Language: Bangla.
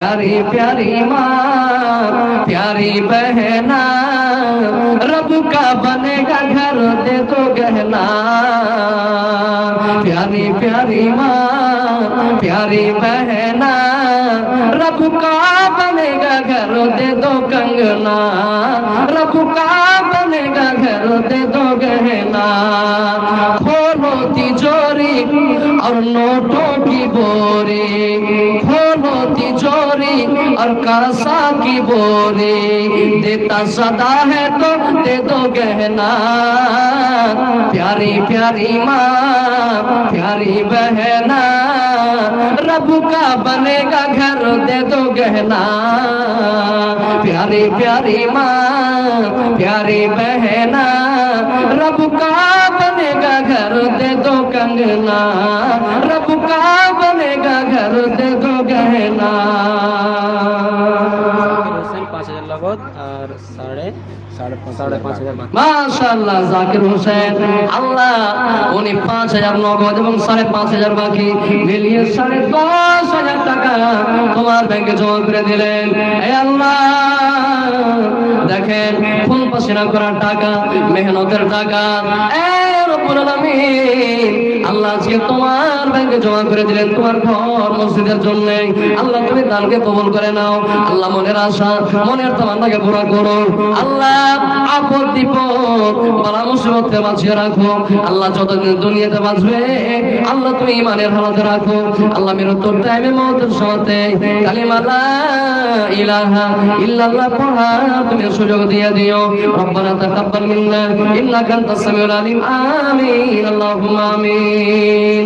प्यारी प्यारी माँ प्यारी बहना रब का बनेगा घर दे दो गहना। प्यारी प्यारी माँ प्यारी बहना रब का बनेगा घर दे दो कंगना। रब का बनेगा घर दे दो गहना। खोलो तिजोरी और नोटों की बोरी, खोलो तिजोरी और कासा की बोरी, देता सदा है तो दे दो गहना। प्यारी प्यारी माँ प्यारी बहना रब का बनेगा घर दे दो गहना। प्यारी प्यारी माँ प्यारी बहना रब का बनेगा घर दे दो कंगना। रब का बनेगा घर दे दो गहना। 5,000 लागत আর 5,500 মাশাআল্লাহ জাকির হোসেন আল্লাহ উনি 5,000 নগদ এবং 5,500 বাকি মিলিয়ে 10,500 টাকা তোমার ব্যাংকে জমা করে দিলেন। হে আল্লাহ দেখেন খুন পসিনা করার টাকা, মেহনতের টাকা, আল্লাহ আজকে তোমার ব্যাংকে জমা করে দিলেন তোমার ঘর মসজিদের জন্য। আল্লাহ তুমি দানকে কবুল করে নাও। আল্লাহ মনের আশা মনের তামান্নাকে পুরা করো। আল্লাহ আপদ বিপদ বালা মুসিবতকে বাঁচিয়ে রাখো। আল্লাহ যতদিন দুনিয়াতে বাঁচবে আল্লাহ তুমি ইমানের হালাতে রাখো। আল্লাহ মৃত্যুর টাইমে মওতের সাথে কালিমা লা ইলাহা ইল্লাল্লাহ পড়া তুমি সুযোগ দিয়ে দিও। রব্বানা তাকাব্বাল মিন্না ইন্নাকা আনতাস সামিউল আলিম। আমিন আল্লাহুম্মা আমিন।